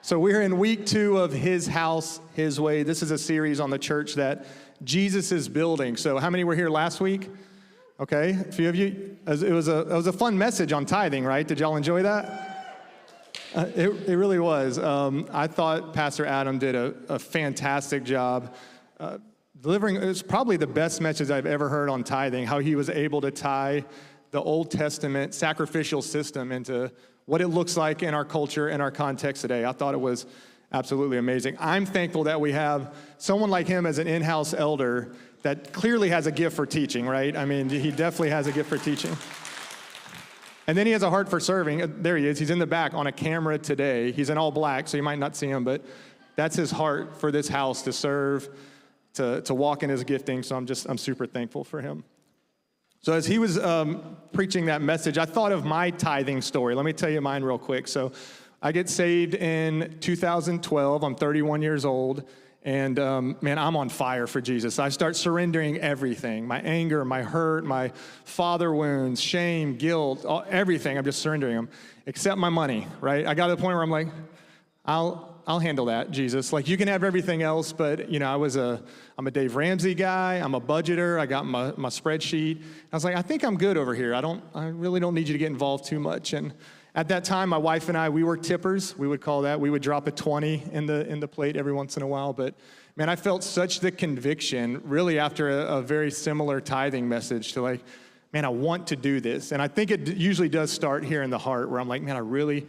So we're in week 2 of His House, His Way. This is a series on the church that Jesus is building. So how many were here last week? Okay, a few of you. It was a fun message on tithing, right? Did y'all enjoy that? It really was. I thought Pastor Adam did a fantastic job delivering. It was probably the best message I've ever heard on tithing, how he was able to tie the Old Testament sacrificial system into what it looks like in our culture and our context today. I thought it was absolutely amazing. I'm thankful that we have someone like him as an in-house elder that clearly has a gift for teaching, right? I mean, he definitely has a gift for teaching. And then he has a heart for serving. There he is. He's in the back on a camera today. He's in all black, so you might not see him, but that's his heart for this house, to serve, to walk in his gifting. So I'm super thankful for him. So as he was preaching that message, I thought of my tithing story. Let me tell you mine real quick. So I get saved in 2012. I'm 31 years old. And man, I'm on fire for Jesus. I start surrendering everything, my anger, my hurt, my father wounds, shame, guilt, everything. I'm just surrendering them, except my money, right? I got to the point where I'm like, I'll handle that, Jesus. Like, you can have everything else, but, you know, I'm a Dave Ramsey guy. I'm a budgeter. I got my spreadsheet. I was like, I think I'm good over here. I really don't need you to get involved too much. And at that time, my wife and I, we were tippers. We would call that. We would drop a 20 in the plate every once in a while. But, man, I felt such the conviction, really after a very similar tithing message, to like, man, I want to do this. And I think it usually does start here in the heart, where I'm like, man, I really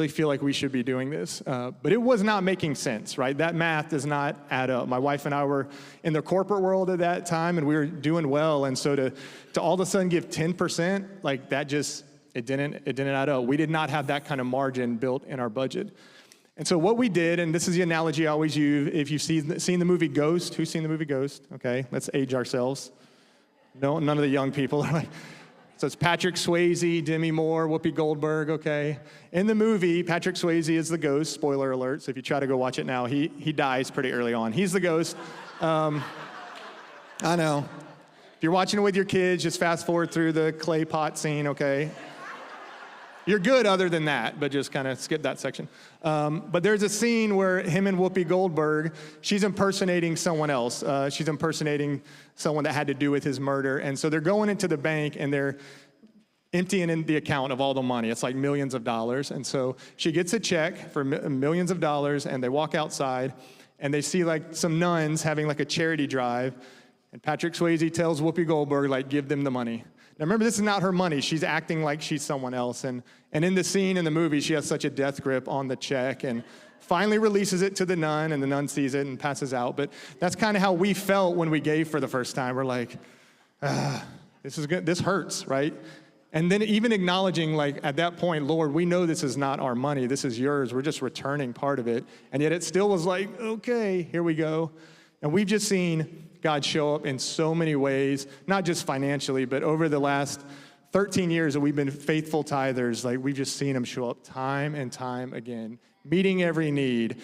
feel like we should be doing this. But it was not making sense, right? That math does not add up. My wife and I were in the corporate world at that time, and we were doing well. And so to all of a sudden give 10%, like, that just, it didn't add up. We did not have that kind of margin built in our budget. And so what we did, and this is the analogy I always use, if you've seen the movie Ghost. Who's seen the movie Ghost? Okay, let's age ourselves. No, none of the young people are like. So it's Patrick Swayze, Demi Moore, Whoopi Goldberg, okay? In the movie, Patrick Swayze is the ghost, spoiler alert, so if you try to go watch it now, he dies pretty early on. He's the ghost. I know. If you're watching it with your kids, just fast forward through the clay pot scene, okay? You're good other than that, but just kind of skip that section. But there's a scene where him and Whoopi Goldberg, she's impersonating someone else. She's impersonating someone that had to do with his murder. And so they're going into the bank, and they're emptying in the account of all the money. It's like millions of dollars. And so she gets a check for millions of dollars, and they walk outside, and they see like some nuns having like a charity drive. And Patrick Swayze tells Whoopi Goldberg, like, give them the money. Now, remember, this is not her money. She's acting like she's someone else. And in the scene in the movie, she has such a death grip on the check and finally releases it to the nun, and the nun sees it and passes out. But that's kind of how we felt when we gave for the first time. We're like, this is good. This hurts, right? And then even acknowledging, like, at that point, Lord, we know this is not our money. This is yours. We're just returning part of it. And yet it still was like, okay, here we go. And we've just seen God show up in so many ways, not just financially, but over the last 13 years that we've been faithful tithers, like, we've just seen him show up time and time again, meeting every need,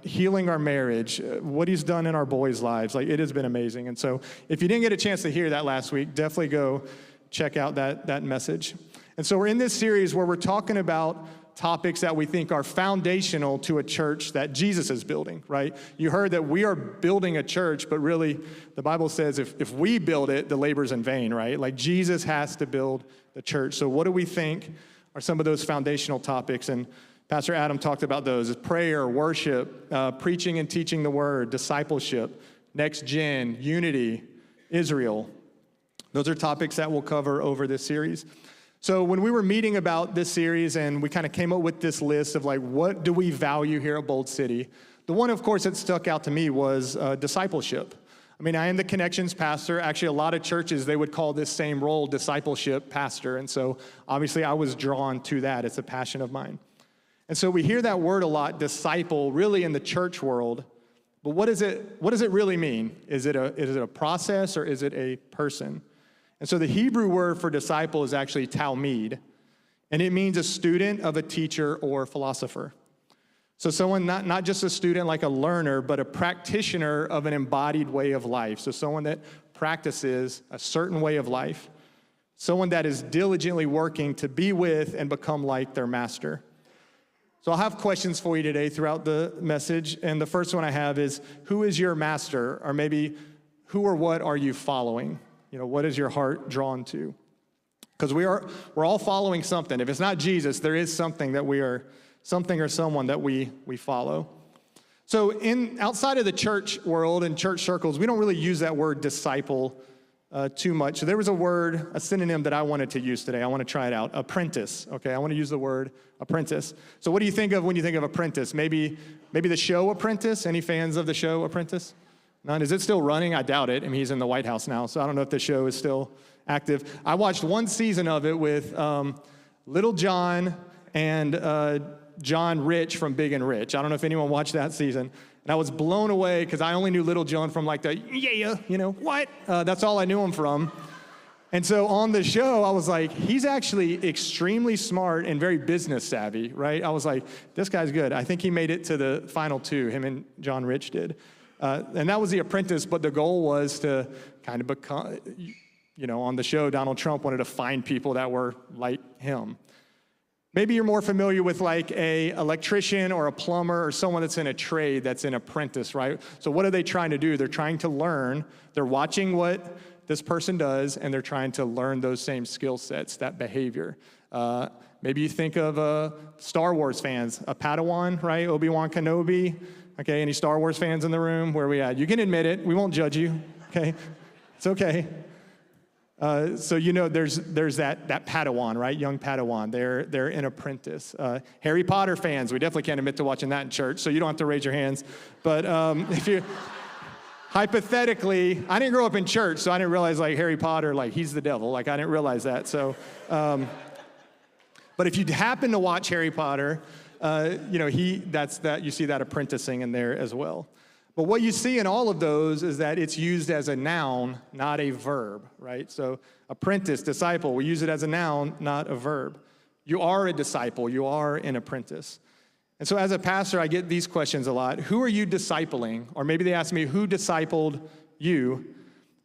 healing our marriage, what he's done in our boys' lives. Like, it has been amazing. And so if you didn't get a chance to hear that last week, definitely go check out that message. And so we're in this series where we're talking about topics that we think are foundational to a church that Jesus is building, right? You heard that we are building a church, but really the Bible says if we build it, the labor's in vain, right? Like, Jesus has to build the church. So what do we think are some of those foundational topics? And Pastor Adam talked about those: prayer, worship, preaching and teaching the word, discipleship, next gen, unity, Israel. Those are topics that we'll cover over this series. So when we were meeting about this series, and we kind of came up with this list of, like, what do we value here at Bold City? The one, of course, that stuck out to me was discipleship. I mean, I am the Connections pastor. Actually, a lot of churches, they would call this same role discipleship pastor. And so obviously I was drawn to that. It's a passion of mine. And so we hear that word a lot, disciple, really in the church world. But what does it really mean? Is it a process, or is it a person? And so the Hebrew word for disciple is actually talmid, and it means a student of a teacher or philosopher. So someone, not just a student like a learner, but a practitioner of an embodied way of life. So someone that practices a certain way of life, someone that is diligently working to be with and become like their master. So I'll have questions for you today throughout the message. And the first one I have is, who is your master? Or maybe, who or what are you following? What is your heart drawn to? Because we're all following something. If it's not Jesus, there is something or someone that we follow. So outside of the church world and church circles, we don't really use that word disciple too much. So there was a synonym that I wanted to use today. I want to try it out. Apprentice. Okay, I want to use the word apprentice. So what do you think of when you think of apprentice? Maybe the show Apprentice. Any fans of the show Apprentice? None. Is it still running? I doubt it. I mean, he's in the White House now, so I don't know if the show is still active. I watched one season of it with Little John and John Rich from Big and Rich. I don't know if anyone watched that season. And I was blown away because I only knew Little John from like what? That's all I knew him from. And so on the show, I was like, he's actually extremely smart and very business savvy, right? I was like, this guy's good. I think he made it to the final two, him and John Rich did. And that was The Apprentice, but the goal was to kind of become, on the show, Donald Trump wanted to find people that were like him. Maybe you're more familiar with like a electrician or a plumber or someone that's in a trade that's an apprentice, right? So what are they trying to do? They're trying to learn. They're watching what this person does, and they're trying to learn those same skill sets, that behavior. Maybe you think of Star Wars fans, a Padawan, right? Obi-Wan Kenobi. Okay, any Star Wars fans in the room? Where are we at? You can admit it. We won't judge you, okay? It's okay. So there's that Padawan, right? Young Padawan. They're an apprentice. Harry Potter fans, we definitely can't admit to watching that in church, so you don't have to raise your hands. But if you hypothetically, I didn't grow up in church, so I didn't realize like Harry Potter, like he's the devil. Like I didn't realize that. So, but if you happen to watch Harry Potter, you see that apprenticing in there as well. But what you see in all of those is that it's used as a noun, not a verb, right? So apprentice, disciple, we use it as a noun, not a verb. You are a disciple. You are an apprentice. And so as a pastor, I get these questions a lot. Who are you discipling? Or maybe they ask me, who discipled you?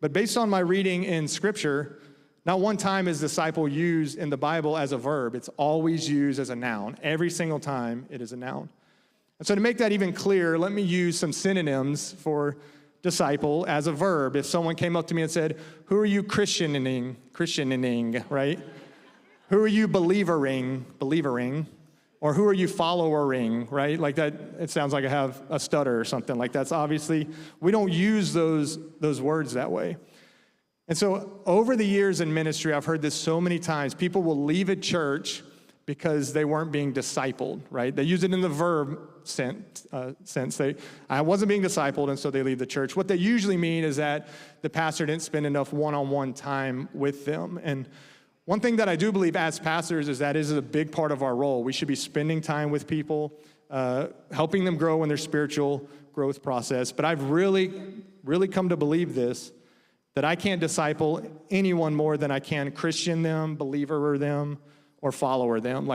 But based on my reading in Scripture, not one time is disciple used in the Bible as a verb. It's always used as a noun. Every single time it is a noun. And so to make that even clearer, let me use some synonyms for disciple as a verb. If someone came up to me and said, who are you Christianing, right? Who are you believering? Or who are you followering, right? Like that, it sounds like I have a stutter or something like that's obviously, we don't use those words that way. And so over the years in ministry, I've heard this so many times. People will leave a church because they weren't being discipled, right? They use it in the verb sense. I wasn't being discipled, and so they leave the church. What they usually mean is that the pastor didn't spend enough one-on-one time with them. And one thing that I do believe as pastors is that is a big part of our role. We should be spending time with people, helping them grow in their spiritual growth process. But I've really, really come to believe this, that I can't disciple anyone more than I can Christian them, believer them, or follower them.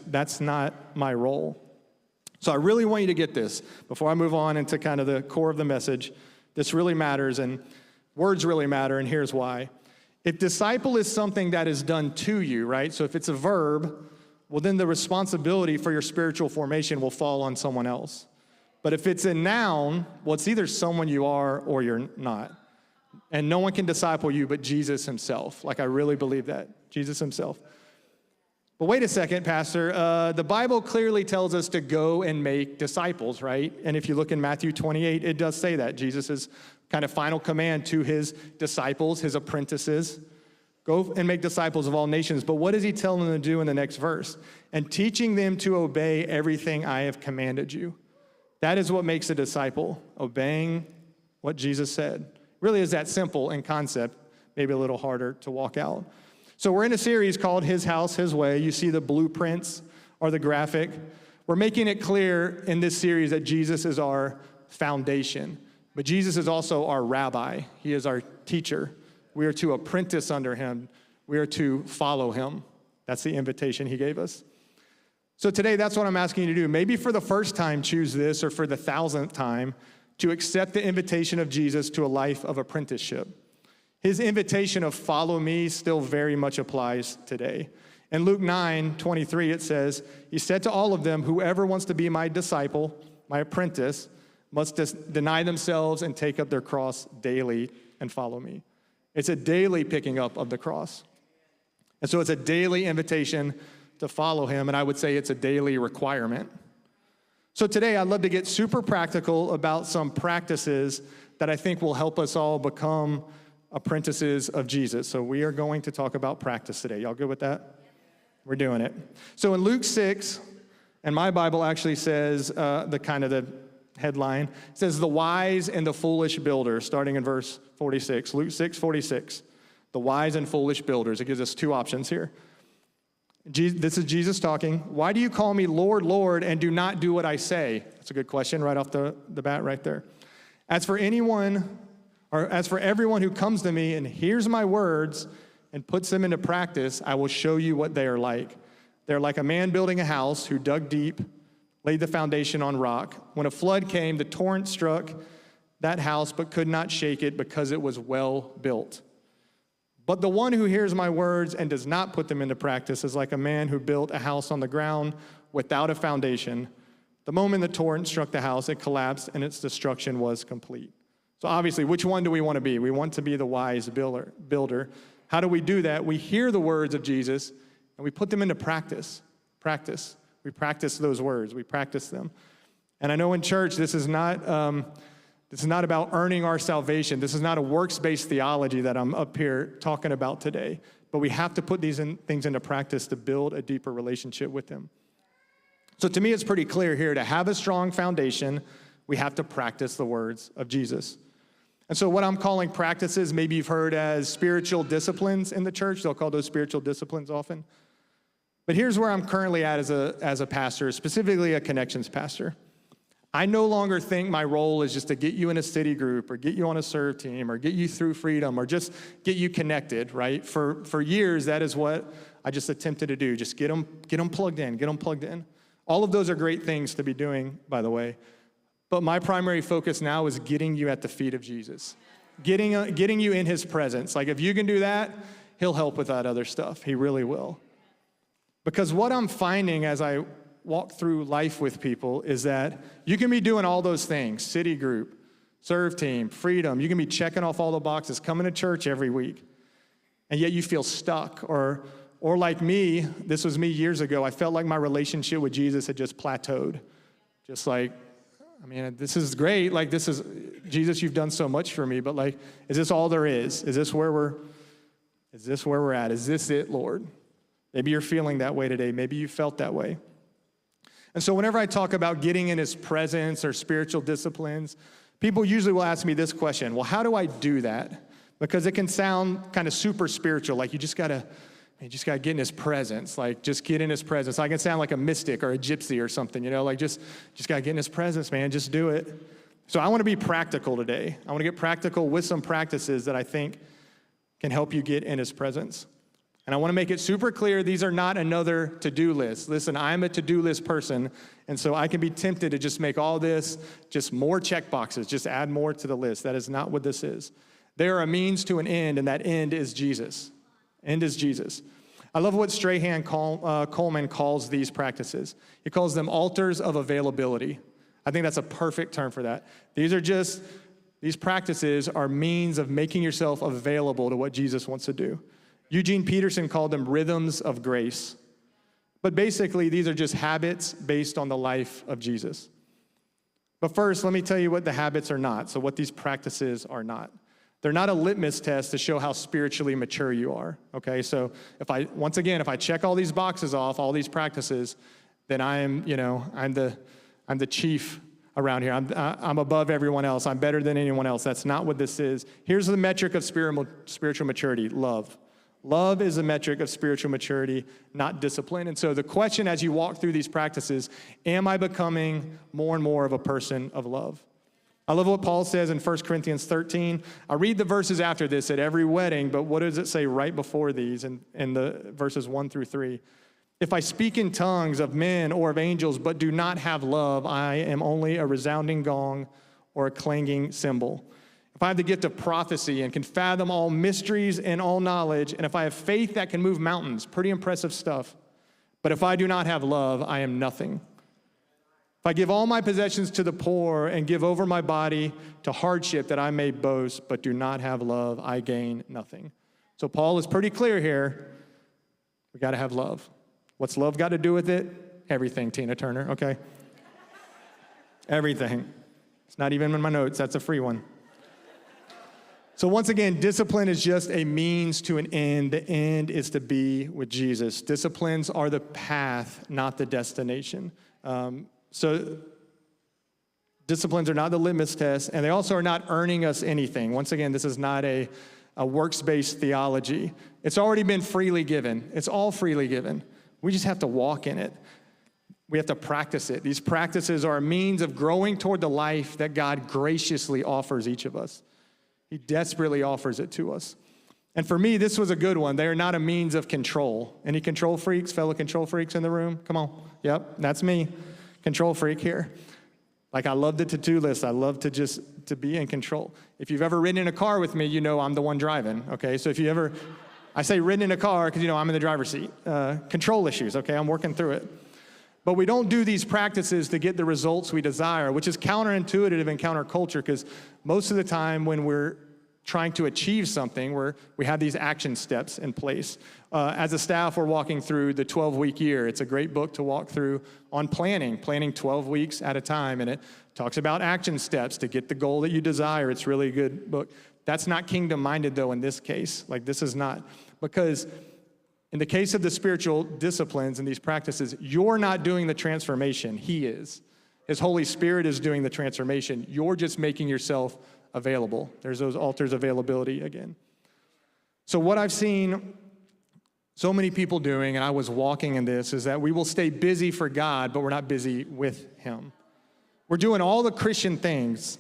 That's not my role. So I really want you to get this. Before I move on into kind of the core of the message, this really matters, and words really matter, and here's why. If disciple is something that is done to you, right? So if it's a verb, well, then the responsibility for your spiritual formation will fall on someone else. But if it's a noun, well, it's either someone you are or you're not. And no one can disciple you but Jesus himself. Like, I really believe that. Jesus himself. But wait a second, Pastor. The Bible clearly tells us to go and make disciples, right? And if you look in Matthew 28, it does say that. Jesus' kind of final command to his disciples, his apprentices, go and make disciples of all nations. But what does he tell them to do in the next verse? And teaching them to obey everything I have commanded you. That is what makes a disciple, obeying what Jesus said. Really is that simple in concept, maybe a little harder to walk out. So we're in a series called His House, His Way. You see the blueprints or the graphic. We're making it clear in this series that Jesus is our foundation, but Jesus is also our rabbi. He is our teacher. We are to apprentice under him. We are to follow him. That's the invitation he gave us. So today, that's what I'm asking you to do. Maybe for the first time, choose this, or for the 1,000th time, to accept the invitation of Jesus to a life of apprenticeship. His invitation of follow me still very much applies today. In Luke 9:23, it says, he said to all of them, whoever wants to be my disciple, my apprentice, must deny themselves and take up their cross daily and follow me. It's a daily picking up of the cross. And so it's a daily invitation to follow him, and I would say it's a daily requirement. So today I'd love to get super practical about some practices that I think will help us all become apprentices of Jesus. So we are going to talk about practice today. Y'all good with that? We're doing it. So in Luke 6, and my Bible actually says the headline, it says the wise and the foolish builder, starting in verse 46. Luke 6:46. The wise and foolish builders. It gives us two options here. This is Jesus talking. Why do you call me Lord, Lord, and do not do what I say? That's a good question right off the bat right there. As for everyone who comes to me and hears my words and puts them into practice, I will show you what they are like. They're like a man building a house who dug deep, laid the foundation on rock. When a flood came, the torrent struck that house but could not shake it because it was well built. But the one who hears my words and does not put them into practice is like a man who built a house on the ground without a foundation. The moment the torrent struck the house, it collapsed and its destruction was complete. So obviously, which one do we want to be? We want to be the wise builder. How do we do that? We hear the words of Jesus and we put them into practice. We practice those words. We practice them. And I know in church, this is not about earning our salvation. This is not a works-based theology that I'm up here talking about today. But we have to put these things into practice to build a deeper relationship with him. So to me, it's pretty clear here, to have a strong foundation, we have to practice the words of Jesus. And so what I'm calling practices, maybe you've heard as spiritual disciplines in the church. They'll call those spiritual disciplines often. But here's where I'm currently at as a pastor, specifically a connections pastor. I no longer think my role is just to get you in a city group or get you on a serve team or get you through freedom or just get you connected, right? For years, that is what I just attempted to do. Just get them plugged in. All of those are great things to be doing, by the way. But my primary focus now is getting you at the feet of Jesus, getting you in his presence. Like if you can do that, he'll help with that other stuff. He really will. Because what I'm finding as I walk through life with people is that you can be doing all those things, city group, serve team, freedom. You can be checking off all the boxes, coming to church every week, and yet you feel stuck. Or like me, this was me years ago, I felt like my relationship with Jesus had just plateaued. Just like, I mean, this is great. Like, this is, Jesus, you've done so much for me, but like, is this all there is? Is this where we're at? Is this it, Lord? Maybe you're feeling that way today. Maybe you felt that way. And so whenever I talk about getting in his presence or spiritual disciplines, people usually will ask me this question, well, how do I do that? Because it can sound kind of super spiritual, like you just gotta get in his presence, like just get in his presence. I can sound like a mystic or a gypsy or something, like just gotta get in his presence, man, just do it. So I wanna be practical today. I wanna get practical with some practices that I think can help you get in his presence. And I want to make it super clear, these are not another to-do list. Listen, I'm a to-do list person, and so I can be tempted to just make all this just more check boxes, just add more to the list. That is not what this is. They are a means to an end, and that end is Jesus. End is Jesus. I love what Strahan Coleman calls these practices. He calls them altars of availability. I think that's a perfect term for that. These practices are means of making yourself available to what Jesus wants to do. Eugene Peterson called them rhythms of grace. But basically, these are just habits based on the life of Jesus. But first, let me tell you what the habits are not, so what these practices are not. They're not a litmus test to show how spiritually mature you are, okay? So if I check all these boxes off, all these practices, then I'm the chief around here. I'm above everyone else. I'm better than anyone else. That's not what this is. Here's the metric of spiritual maturity, love. Love is a metric of spiritual maturity, not discipline. And so the question as you walk through these practices, am I becoming more and more of a person of love? I love what Paul says in 1 Corinthians 13. I read the verses after this at every wedding, but what does it say right before these in the verses 1 through 3? If I speak in tongues of men or of angels, but do not have love, I am only a resounding gong or a clanging cymbal. if I have the gift of prophecy and can fathom all mysteries and all knowledge, and if I have faith that can move mountains, pretty impressive stuff. But if I do not have love, I am nothing. If I give all my possessions to the poor and give over my body to hardship that I may boast, but do not have love, I gain nothing. So Paul is pretty clear here. We got to have love. What's love got to do with it? Everything, Tina Turner, okay? Everything. It's not even in my notes. That's a free one. So once again, discipline is just a means to an end. The end is to be with Jesus. Disciplines are the path, not the destination. So disciplines are not the litmus test, and they also are not earning us anything. Once again, this is not a works-based theology. It's already been freely given. It's all freely given. We just have to walk in it. We have to practice it. These practices are a means of growing toward the life that God graciously offers each of us. He desperately offers it to us. And for me, this was a good one. They are not a means of control. Any control freaks, fellow control freaks in the room? Come on. Yep, that's me. Control freak here. Like, I love the to-do list. I love to be in control. If you've ever ridden in a car with me, you know I'm the one driving, okay? So if you ever, I say ridden in a car because, I'm in the driver's seat. Control issues, okay? I'm working through it. But we don't do these practices to get the results we desire, which is counterintuitive and counterculture, because most of the time when we're trying to achieve something, we have these action steps in place. As a staff, we're walking through the 12-week year. It's a great book to walk through on planning 12 weeks at a time, and it talks about action steps to get the goal that you desire. It's really a good book. That's not kingdom-minded, though, in this case. Like, this is not, because in the case of the spiritual disciplines and these practices, you're not doing the transformation. He is. His Holy Spirit is doing the transformation. You're just making yourself available. There's those altars availability again. So what I've seen so many people doing, and I was walking in this, is that we will stay busy for God, but we're not busy with Him. We're doing all the Christian things,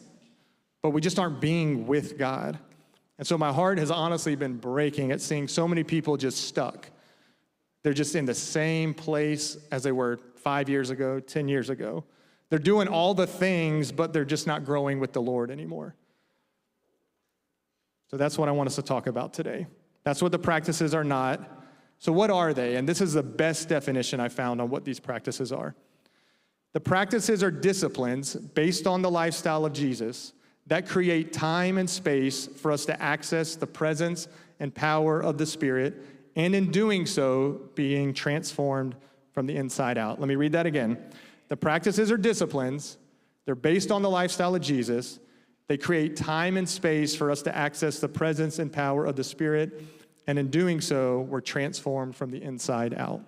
but we just aren't being with God. And so my heart has honestly been breaking at seeing so many people just stuck. They're just in the same place as they were 5 years ago, 10 years ago. They're doing all the things, but they're just not growing with the Lord anymore. So that's what I want us to talk about today. That's what the practices are not. So what are they? And this is the best definition I found on what these practices are. The practices are disciplines based on the lifestyle of Jesus that create time and space for us to access the presence and power of the Spirit, and in doing so, being transformed from the inside out. Let me read that again. The practices are disciplines. They're based on the lifestyle of Jesus. They create time and space for us to access the presence and power of the Spirit, and in doing so, we're transformed from the inside out.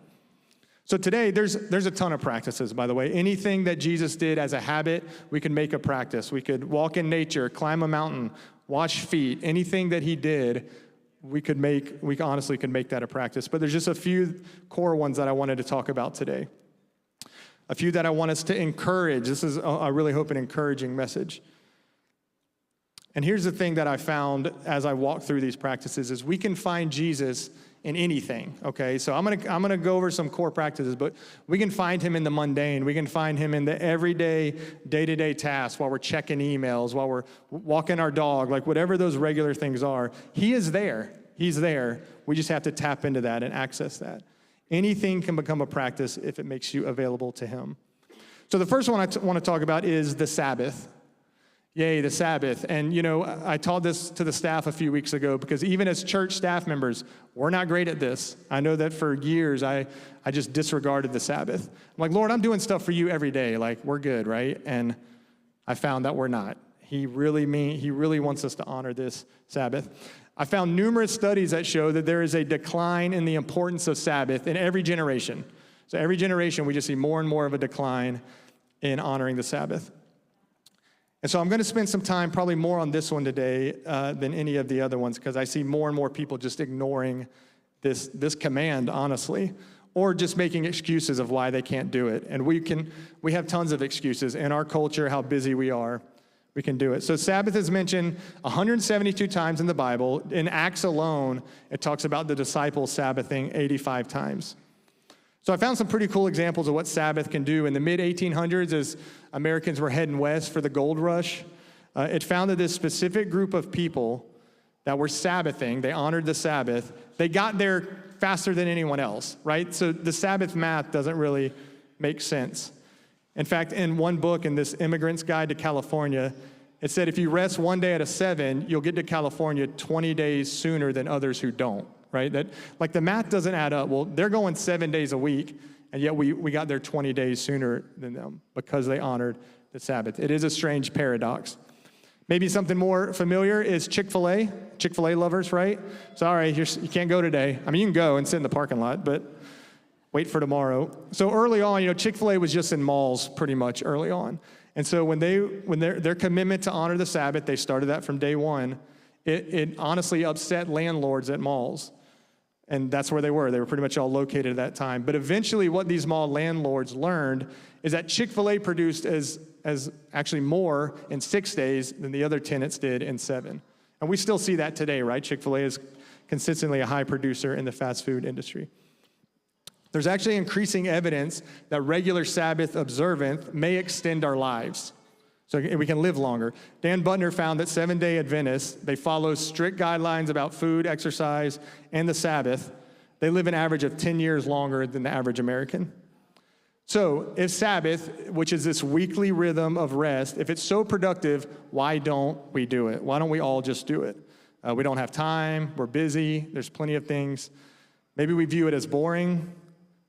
So today, there's a ton of practices, by the way. Anything that Jesus did as a habit, we can make a practice. We could walk in nature, climb a mountain, wash feet. Anything that he did, we honestly could make that a practice. But there's just a few core ones that I wanted to talk about today. A few that I want us to encourage. This is, I really hope, an encouraging message. And here's the thing that I found as I walked through these practices is we can find Jesus in anything, okay? So I'm gonna go over some core practices, but we can find him in the mundane. We can find him in the everyday, day-to-day tasks while we're checking emails, while we're walking our dog, like whatever those regular things are. He is there. He's there. We just have to tap into that and access that. Anything can become a practice if it makes you available to him. So the first one I want to talk about is the Sabbath. Yay, the Sabbath. And, I taught this to the staff a few weeks ago because even as church staff members, we're not great at this. I know that for years, I just disregarded the Sabbath. I'm like, Lord, I'm doing stuff for you every day. Like, we're good, right? And I found that we're not. He really wants us to honor this Sabbath. I found numerous studies that show that there is a decline in the importance of Sabbath in every generation. So every generation, we just see more and more of a decline in honoring the Sabbath. And so I'm going to spend some time probably more on this one today than any of the other ones because I see more and more people just ignoring this command, honestly, or just making excuses of why they can't do it. And we have tons of excuses in our culture, how busy we are. We can do it. So Sabbath is mentioned 172 times in the Bible. In Acts alone, it talks about the disciples Sabbathing 85 times. So I found some pretty cool examples of what Sabbath can do. In the mid-1800s, as Americans were heading west for the gold rush, It found that this specific group of people that were Sabbathing, they honored the Sabbath, they got there faster than anyone else, right? So the Sabbath math doesn't really make sense. In fact, in one book, in this Immigrant's Guide to California, it said if you rest one day out of 7, you'll get to California 20 days sooner than others who don't, right? That, like, the math doesn't add up. Well, they're going 7 days a week, and yet we got there 20 days sooner than them because they honored the Sabbath. It is a strange paradox. Maybe something more familiar is Chick-fil-A. Chick-fil-A lovers, right? Sorry, you can't go today. I mean, you can go and sit in the parking lot, but wait for tomorrow. So early on, Chick-fil-A was just in malls pretty much early on. And so when their commitment to honor the Sabbath, they started that from day one, it honestly upset landlords at malls. And that's where they were. They were pretty much all located at that time. But eventually what these mall landlords learned is that Chick-fil-A produced as actually more in 6 days than the other tenants did in 7. And we still see that today, right? Chick-fil-A is consistently a high producer in the fast food industry. There's actually increasing evidence that regular Sabbath observance may extend our lives, so we can live longer. Dan Butner found that Seventh-day Adventists, they follow strict guidelines about food, exercise, and the Sabbath. They live an average of 10 years longer than the average American. So if Sabbath, which is this weekly rhythm of rest, if it's so productive, why don't we do it? Why don't we all just do it? We don't have time, we're busy, there's plenty of things. Maybe we view it as boring,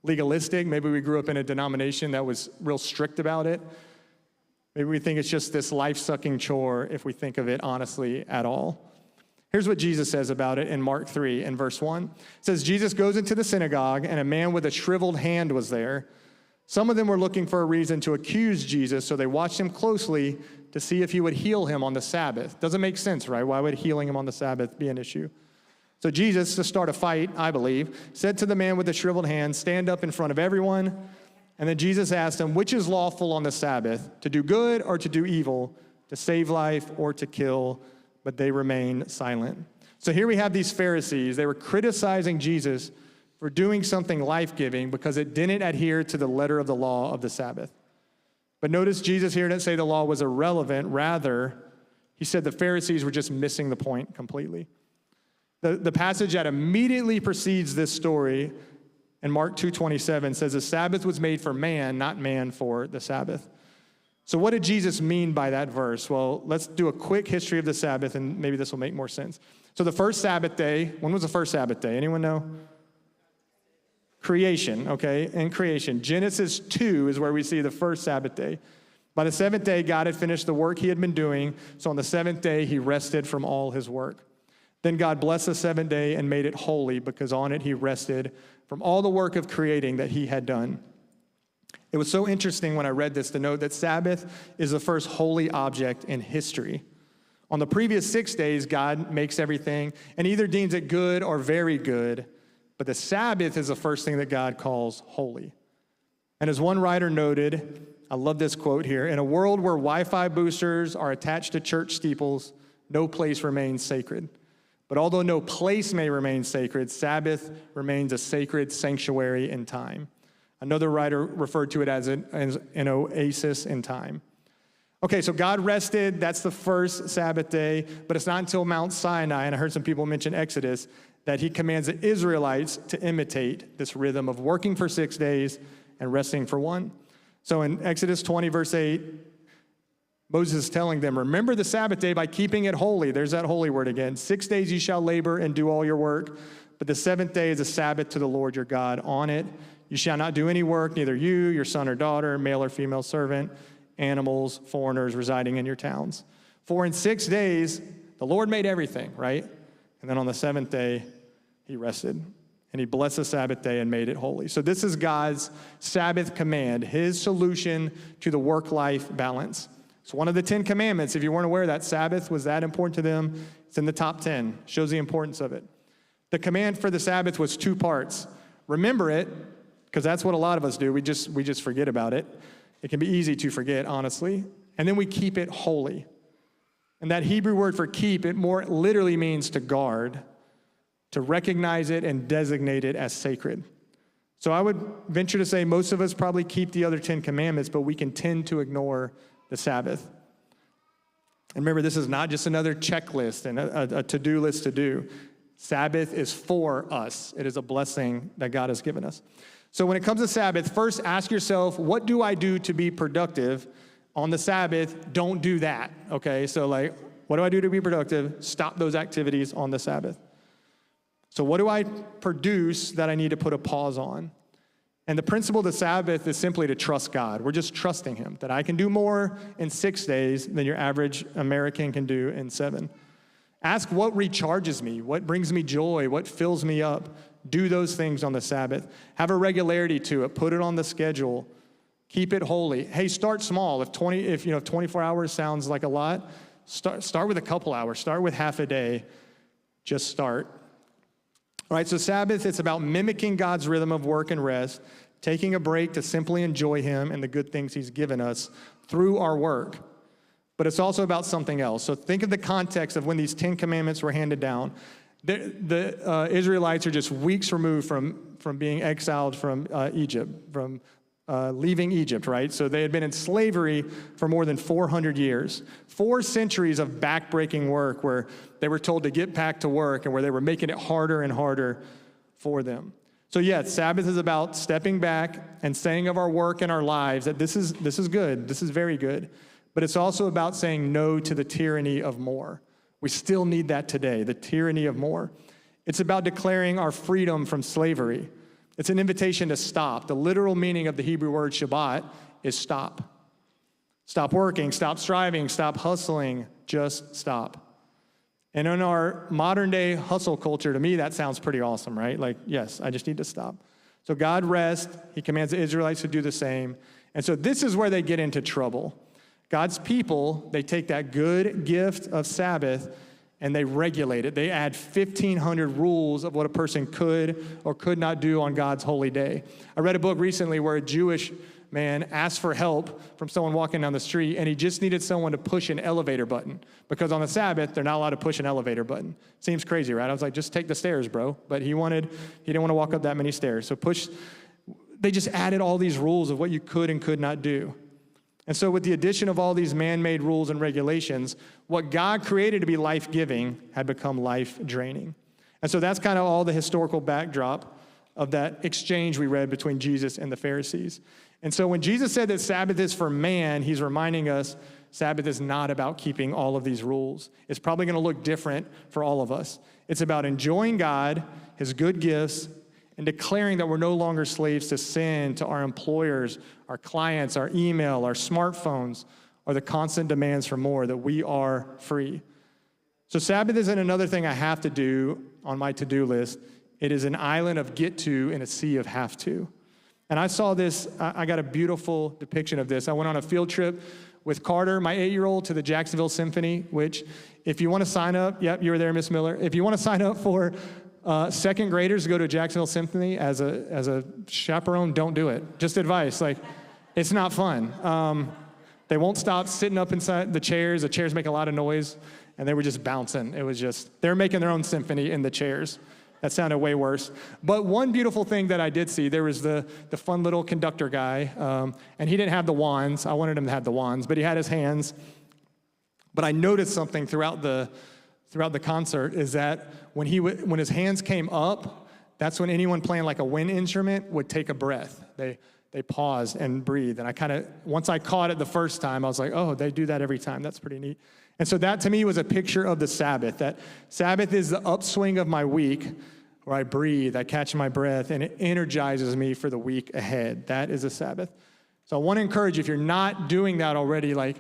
legalistic. Maybe we grew up in a denomination that was real strict about it. Maybe we think it's just this life-sucking chore if we think of it honestly at all. Here's what Jesus says about it in Mark 3 in verse 1. It says, Jesus goes into the synagogue, and a man with a shriveled hand was there. Some of them were looking for a reason to accuse Jesus, so they watched him closely to see if he would heal him on the Sabbath. Doesn't make sense, right? Why would healing him on the Sabbath be an issue? So Jesus, to start a fight, I believe, said to the man with the shriveled hand, stand up in front of everyone. And then Jesus asked him, which is lawful on the Sabbath, to do good or to do evil, to save life or to kill? But they remained silent. So here we have these Pharisees. They were criticizing Jesus for doing something life-giving because it didn't adhere to the letter of the law of the Sabbath. But notice Jesus here didn't say the law was irrelevant. Rather, he said the Pharisees were just missing the point completely. The passage that immediately precedes this story in Mark 2:27 says the Sabbath was made for man, not man for the Sabbath. So what did Jesus mean by that verse? Well, let's do a quick history of the Sabbath, and maybe this will make more sense. So the first Sabbath day, when was the first Sabbath day? Anyone know? Creation, okay? In creation. Genesis 2 is where we see the first Sabbath day. By the 7th day, God had finished the work he had been doing, so on the 7th day, he rested from all his work. Then God blessed the 7th day and made it holy because on it he rested from all the work of creating that he had done. It was so interesting when I read this to note that Sabbath is the first holy object in history. On the previous 6 days, God makes everything and either deems it good or very good, but the Sabbath is the first thing that God calls holy. And as one writer noted, I love this quote here, in a world where Wi-Fi boosters are attached to church steeples, no place remains sacred. But although no place may remain sacred, Sabbath remains a sacred sanctuary in time. Another writer referred to it as an oasis in time. Okay, so God rested. That's the first Sabbath day, but it's not until Mount Sinai, and I heard some people mention Exodus, that he commands the Israelites to imitate this rhythm of working for 6 days and resting for one. So in Exodus 20, verse 8, Moses is telling them, remember the Sabbath day by keeping it holy. There's that holy word again. 6 days you shall labor and do all your work, but the 7th day is a Sabbath to the Lord your God. On it you shall not do any work, neither you, your son or daughter, male or female servant, animals, foreigners residing in your towns. For in 6 days the Lord made everything, right? And then on the 7th day he rested. And he blessed the Sabbath day and made it holy. So this is God's Sabbath command, his solution to the work-life balance. It's one of the 10 commandments. If you weren't aware that Sabbath was that important to them, it's in the top 10. Shows the importance of it. The command for the Sabbath was 2 parts. Remember it, because that's what a lot of us do. We just forget about it. It can be easy to forget, honestly. And then we keep it holy. And that Hebrew word for keep, it more literally means to guard, to recognize it and designate it as sacred. So I would venture to say most of us probably keep the other 10 commandments, but we can tend to ignore the Sabbath. And remember, this is not just another checklist and a to-do list to do. Sabbath is for us. It is a blessing that God has given us. So when it comes to Sabbath, first ask yourself, what do I do to be productive? On the Sabbath, don't do that, okay? So like, what do I do to be productive? Stop those activities on the Sabbath. So what do I produce that I need to put a pause on? And the principle of the Sabbath is simply to trust God. We're just trusting him, that I can do more in 6 days than your average American can do in 7. Ask what recharges me, what brings me joy, what fills me up. Do those things on the Sabbath. Have a regularity to it. Put it on the schedule. Keep it holy. Hey, start small. If 24 hours sounds like a lot, start with a couple hours. Start with half a day. Just start. All right, so Sabbath, it's about mimicking God's rhythm of work and rest, taking a break to simply enjoy him and the good things he's given us through our work. But it's also about something else. So think of the context of when these 10 commandments were handed down. The Israelites are just weeks removed from being exiled from Egypt, from leaving Egypt, right? So they had been in slavery for more than 400 years. 4 centuries of backbreaking work where they were told to get back to work and where they were making it harder and harder for them. So yes, Sabbath is about stepping back and saying of our work and our lives that this is good, this is very good. But it's also about saying no to the tyranny of more. We still need that today, the tyranny of more. It's about declaring our freedom from slavery. It's an invitation to stop. The literal meaning of the Hebrew word Shabbat is stop. Stop working, stop striving, stop hustling, just stop. And in our modern day hustle culture, to me, that sounds pretty awesome, right? Like, yes, I just need to stop. So God rests. He commands the Israelites to do the same. And so this is where they get into trouble. God's people, they take that good gift of Sabbath and they regulate it. They add 1,500 rules of what a person could or could not do on God's holy day. I read a book recently where a Jewish man asked for help from someone walking down the street, and he just needed someone to push an elevator button because on the Sabbath, they're not allowed to push an elevator button. Seems crazy, right? I was like, just take the stairs, bro. But he didn't want to walk up that many stairs. So they just added all these rules of what you could and could not do. And so with the addition of all these man-made rules and regulations, what God created to be life-giving had become life-draining. And so that's kind of all the historical backdrop of that exchange we read between Jesus and the Pharisees. And so when Jesus said that Sabbath is for man, he's reminding us Sabbath is not about keeping all of these rules. It's probably going to look different for all of us. It's about enjoying God, his good gifts, and declaring that we're no longer slaves to sin, to our employers, our clients, our email, our smartphones, or the constant demands for more, that we are free. So Sabbath isn't another thing I have to do on my to-do list. It is an island of get to in a sea of have to. And I saw this, I got a beautiful depiction of this. I went on a field trip with Carter, my 8-year-old, to the Jacksonville Symphony, which if you want to sign up, yep, you were there, Miss Miller. If you want to sign up for second graders to go to Jacksonville Symphony as a chaperone, don't do it. Just advice, like, it's not fun. They won't stop sitting up inside the chairs. The chairs make a lot of noise, and they were just bouncing. It was just, they're making their own symphony in the chairs. That sounded way worse. But one beautiful thing that I did see, there was the fun little conductor guy, and he didn't have the wands. I wanted him to have the wands, but he had his hands. But I noticed something throughout the concert is that when his hands came up, that's when anyone playing like a wind instrument would take a breath. They paused and breathed. And once I caught it the first time, I was like, oh, they do that every time. That's pretty neat. And so that to me was a picture of the Sabbath, that Sabbath is the upswing of my week where I breathe, I catch my breath, and it energizes me for the week ahead. That is a Sabbath. So I want to encourage you, if you're not doing that already, like,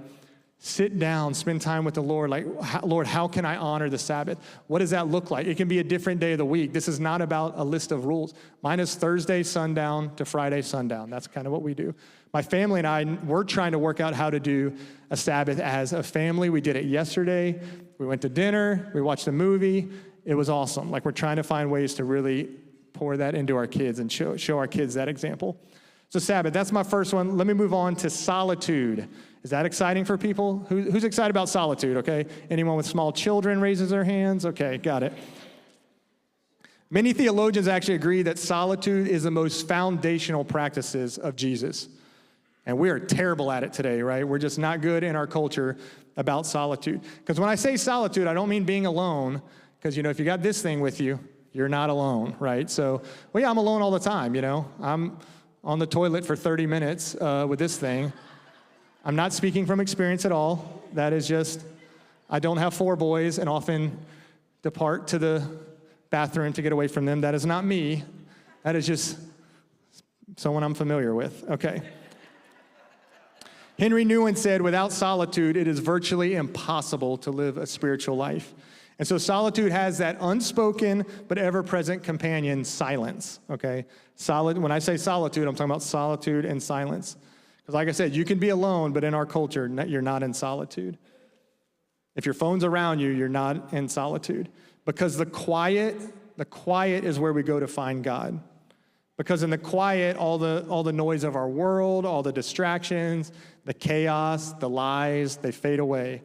sit down, spend time with the Lord. Like, Lord, how can I honor the Sabbath? What does that look like? It can be a different day of the week. This is not about a list of rules. Mine is Thursday sundown to Friday sundown. That's kind of what we do. My family and I, we're trying to work out how to do a Sabbath as a family. We did it yesterday. We went to dinner. We watched a movie. It was awesome. Like, we're trying to find ways to really pour that into our kids and show our kids that example. So Sabbath, that's my first one. Let me move on to solitude. Is that exciting for people? Who's excited about solitude, okay? Anyone with small children raises their hands? Okay, got it. Many theologians actually agree that solitude is the most foundational practices of Jesus. And we are terrible at it today, right? We're just not good in our culture about solitude. Because when I say solitude, I don't mean being alone, because, if you got this thing with you, you're not alone, right? So, well, yeah, I'm alone all the time, I'm on the toilet for 30 minutes with this thing. I'm not speaking from experience at all. That is just, I don't have 4 boys and often depart to the bathroom to get away from them. That is not me. That is just someone I'm familiar with. Okay. Henry Nouwen said, without solitude, it is virtually impossible to live a spiritual life. And so solitude has that unspoken but ever-present companion, silence, okay? When I say solitude, I'm talking about solitude and silence. Because like I said, you can be alone, but in our culture, you're not in solitude. If your phone's around you, you're not in solitude. Because the quiet is where we go to find God. Because in the quiet, all the noise of our world, all the distractions, the chaos, the lies, they fade away.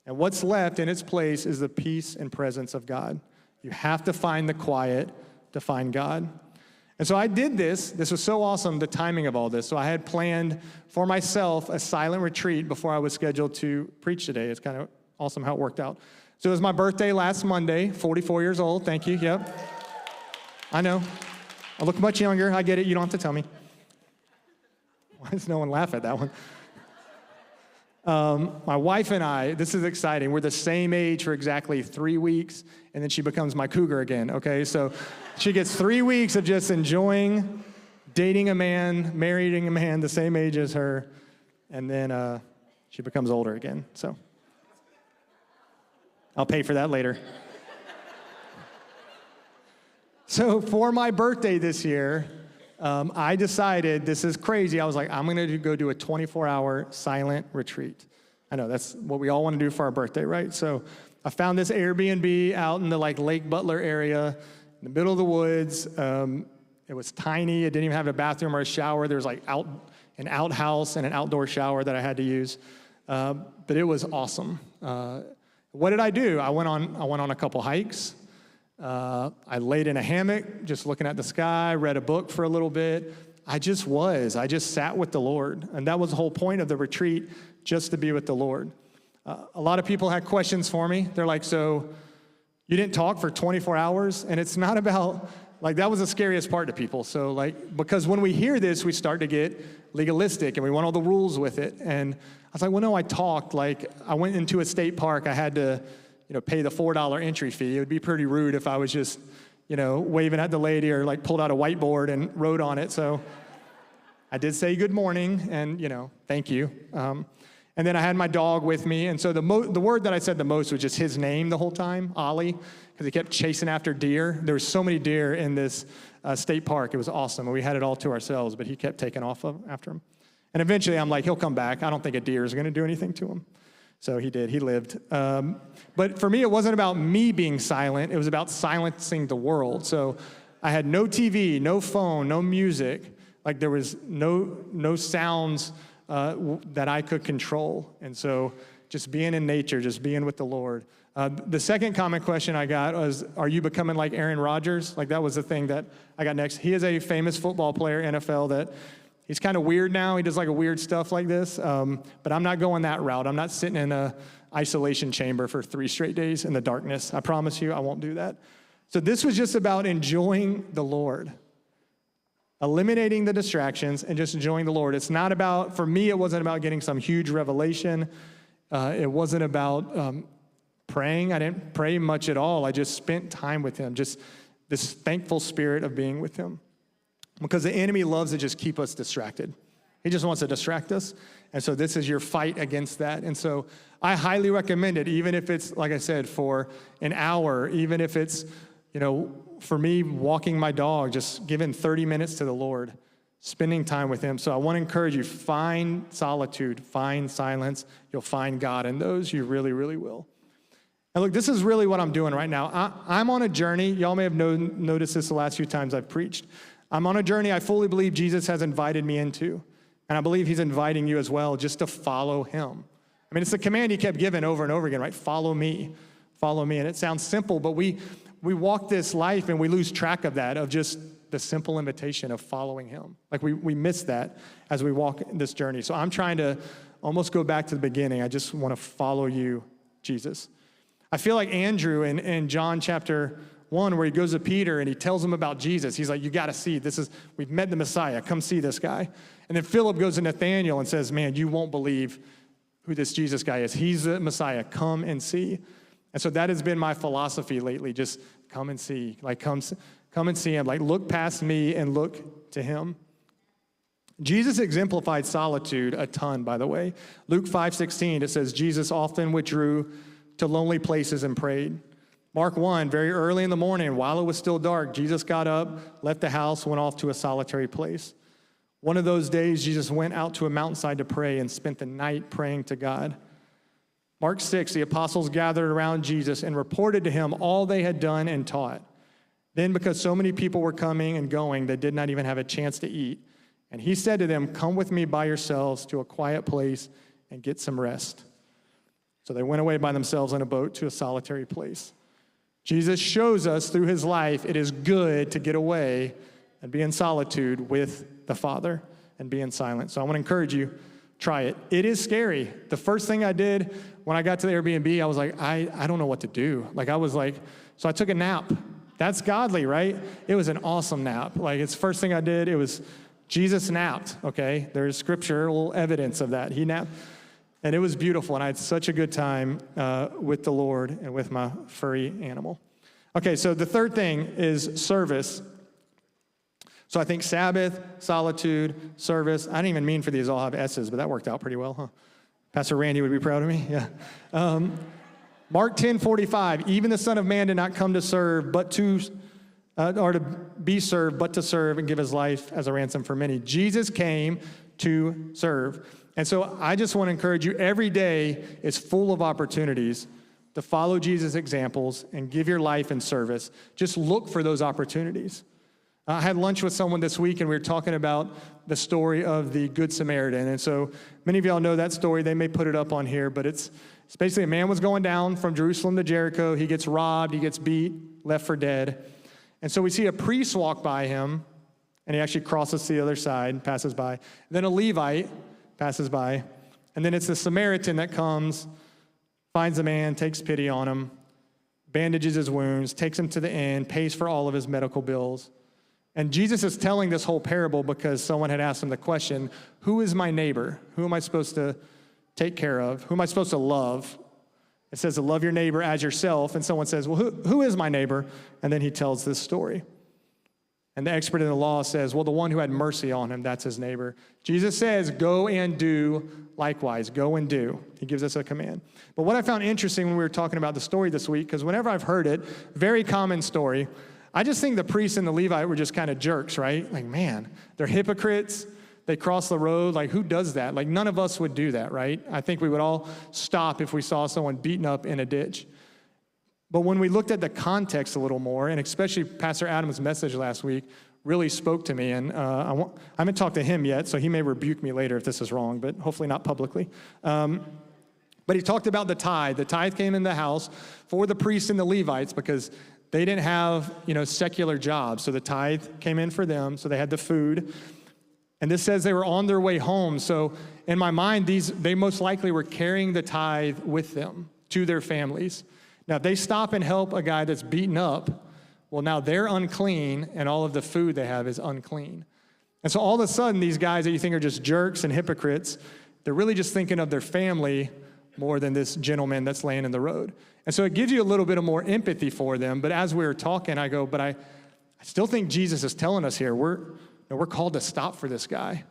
And what's left in its place is the peace and presence of God. You have to find the quiet to find God. And so I did this. This was so awesome, the timing of all this. So I had planned for myself a silent retreat before I was scheduled to preach today. It's kind of awesome how it worked out. So it was my birthday last Monday, 44 years old. Thank you. Yep. I know. I look much younger. I get it. You don't have to tell me. Why does no one laugh at that one? My wife and I, this is exciting. We're the same age for exactly 3 weeks, and then she becomes my cougar again, okay? So she gets 3 weeks of just enjoying dating a man, marrying a man the same age as her, and then she becomes older again. So I'll pay for that later. So for my birthday this year, I decided, this is crazy, I was like, I'm going to go do a 24-hour silent retreat. I know, that's what we all want to do for our birthday, right? So I found this Airbnb out in the Lake Butler area, in the middle of the woods. It was tiny. It didn't even have a bathroom or a shower. There was an outhouse and an outdoor shower that I had to use. But it was awesome. What did I do? I went on a couple hikes. I laid in a hammock, just looking at the sky, read a book for a little bit. I just sat with the Lord. And that was the whole point of the retreat, just to be with the Lord. A lot of people had questions for me. They're like, so you didn't talk for 24 hours? And it's not about, that was the scariest part to people. So because when we hear this, we start to get legalistic and we want all the rules with it. And I was like, well, no, I talked. I went into a state park. I had to pay the $4 entry fee. It would be pretty rude if I was just, waving at the lady or pulled out a whiteboard and wrote on it. So I did say good morning and, thank you. And then I had my dog with me. And so the word that I said the most was just his name the whole time, Ollie, because he kept chasing after deer. There were so many deer in this state park. It was awesome. And we had it all to ourselves, but he kept taking off after him. And eventually I'm like, he'll come back. I don't think a deer is going to do anything to him. So he did. He lived. But for me, it wasn't about me being silent. It was about silencing the world. So I had no TV, no phone, no music. There was no sounds that I could control. And so just being in nature, just being with the Lord. The second common question I got was, are you becoming like Aaron Rodgers? That was the thing that I got next. He is a famous football player, NFL, that he's kind of weird now. He does weird stuff like this. But I'm not going that route. I'm not sitting in a isolation chamber for 3 straight days in the darkness. I promise you I won't do that. So this was just about enjoying the Lord. Eliminating the distractions and just enjoying the Lord. It's not about, for me, it wasn't about getting some huge revelation. It wasn't about praying. I didn't pray much at all. I just spent time with him. Just this thankful spirit of being with him. Because the enemy loves to just keep us distracted. He just wants to distract us. And so this is your fight against that. And so I highly recommend it, even if it's, like I said, for an hour, even if it's, for me, walking my dog, just giving 30 minutes to the Lord, spending time with him. So I want to encourage you, find solitude, find silence. You'll find God in those. You really, really will. And look, this is really what I'm doing right now. I'm on a journey. Y'all may have noticed this the last few times I've preached. I'm on a journey I fully believe Jesus has invited me into. And I believe he's inviting you as well, just to follow him. I mean, it's the command he kept giving over and over again, right? Follow me. Follow me. And it sounds simple, but we walk this life and we lose track of that, of just the simple invitation of following him. Like we miss that as we walk this journey. So I'm trying to almost go back to the beginning. I just want to follow you, Jesus. I feel like Andrew in John chapter 1, where he goes to Peter and he tells him about Jesus. He's like, you got to see, we've met the Messiah. Come see this guy. And then Philip goes to Nathanael and says, man, you won't believe who this Jesus guy is. He's the Messiah. Come and see. And so that has been my philosophy lately. Just come and see. Like, come and see him. Like, look past me and look to him. Jesus exemplified solitude a ton, by the way. Luke 5:16, it says, Jesus often withdrew to lonely places and prayed. Mark 1, very early in the morning, while it was still dark, Jesus got up, left the house, went off to a solitary place. One of those days, Jesus went out to a mountainside to pray and spent the night praying to God. Mark 6, the apostles gathered around Jesus and reported to him all they had done and taught. Then, because so many people were coming and going, they did not even have a chance to eat. And he said to them, come with me by yourselves to a quiet place and get some rest. So they went away by themselves in a boat to a solitary place. Jesus shows us through his life it is good to get away and be in solitude with the Father and be in silence. So I want to encourage you, try it. It is scary. The first thing I did when I got to the Airbnb, I was like, I don't know what to do. So I took a nap. That's godly, right? It was an awesome nap. Like, it's the first thing I did. It was Jesus napped, okay? There's scriptural evidence of that. He napped. And it was beautiful, and I had such a good time with the Lord and with my furry animal. Okay, so the third thing is service. So I think Sabbath, solitude, service. I didn't even mean for these all have S's, but that worked out pretty well, huh? Pastor Randy would be proud of me, yeah. Mark 10:45, even the Son of Man did not come to serve, but to be served, but to serve and give his life as a ransom for many. Jesus came to serve. And so I just want to encourage you, every day is full of opportunities to follow Jesus' examples and give your life in service. Just look for those opportunities. I had lunch with someone this week, and we were talking about the story of the Good Samaritan. And so many of y'all know that story. They may put it up on here, but it's basically a man was going down from Jerusalem to Jericho. He gets robbed, he gets beat, left for dead. And so we see a priest walk by him, and he actually crosses to the other side, passes by. Then a Levite passes by, and then it's the Samaritan that comes, finds the man, takes pity on him, bandages his wounds, takes him to the inn, pays for all of his medical bills. And Jesus is telling this whole parable because someone had asked him the question, who is my neighbor? Who am I supposed to take care of? Who am I supposed to love? It says to love your neighbor as yourself, and someone says, well, who is my neighbor? And then he tells this story. And the expert in the law says, well, the one who had mercy on him, that's his neighbor. Jesus says, go and do likewise. Go and do. He gives us a command. But what I found interesting when we were talking about the story this week, because whenever I've heard it, very common story, I just think the priest and the Levite were just kind of jerks, right? Like, man, they're hypocrites. They cross the road. Like, who does that? Like, none of us would do that, right? I think we would all stop if we saw someone beaten up in a ditch. But when we looked at the context a little more, and especially Pastor Adam's message last week really spoke to me, and I haven't talked to him yet, so he may rebuke me later if this is wrong, but hopefully not publicly. But he talked about the tithe. The tithe came in the house for the priests and the Levites because they didn't have, secular jobs. So the tithe came in for them, so they had the food. And this says they were on their way home. So in my mind, they most likely were carrying the tithe with them to their families. Now, if they stop and help a guy that's beaten up, well, now they're unclean, and all of the food they have is unclean. And so all of a sudden, these guys that you think are just jerks and hypocrites, they're really just thinking of their family more than this gentleman that's laying in the road. And so it gives you a little bit of more empathy for them. But as we were talking, I go, but I still think Jesus is telling us here, we're called to stop for this guy.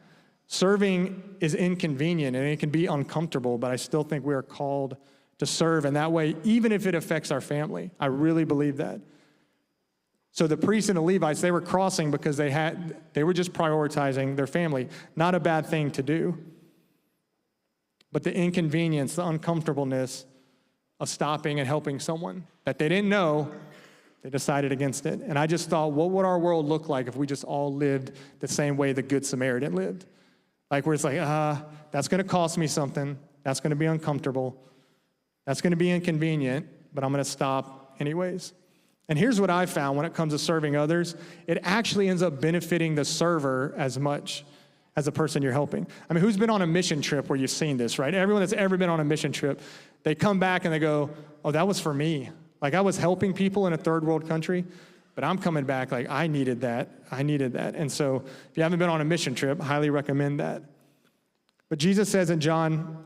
Serving is inconvenient, and it can be uncomfortable, but I still think we are called to serve in that way, even if it affects our family. I really believe that. So the priests and the Levites, they were crossing because they were just prioritizing their family. Not a bad thing to do. But the inconvenience, the uncomfortableness of stopping and helping someone that they didn't know, they decided against it. And I just thought, what would our world look like if we just all lived the same way the Good Samaritan lived? Like, where it's like, that's going to cost me something. That's going to be uncomfortable. That's going to be inconvenient, but I'm going to stop anyways. And here's what I found when it comes to serving others. It actually ends up benefiting the server as much as the person you're helping. I mean, who's been on a mission trip where you've seen this, right? Everyone that's ever been on a mission trip, they come back and they go, oh, that was for me. Like, I was helping people in a third world country, but I'm coming back like, I needed that. And so if you haven't been on a mission trip, highly recommend that. But Jesus says in John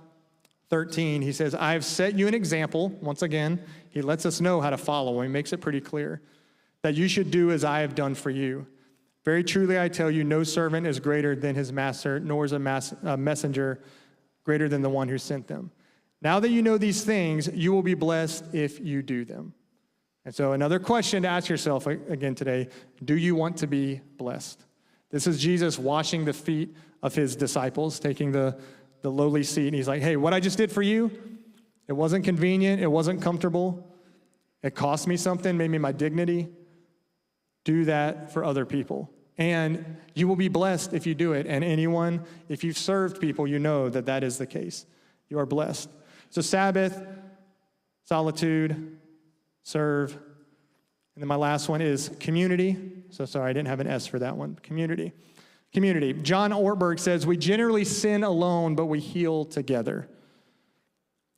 13, he says, I have set you an example. Once again, he lets us know how to follow. He makes it pretty clear that you should do as I have done for you. Very truly, I tell you, no servant is greater than his master, nor is a messenger greater than the one who sent them. Now that you know these things, you will be blessed if you do them. And so another question to ask yourself again today, do you want to be blessed? This is Jesus washing the feet of his disciples, taking the lowly seat, and he's like, hey, what I just did for you, it wasn't convenient, it wasn't comfortable, it cost me something, made me my dignity. Do that for other people. And you will be blessed if you do it. And anyone, if you've served people, you know that that is the case. You are blessed. So Sabbath, solitude, serve. And then my last one is community. So sorry, I didn't have an S for that one. Community. Community. John Ortberg says, we generally sin alone, but we heal together.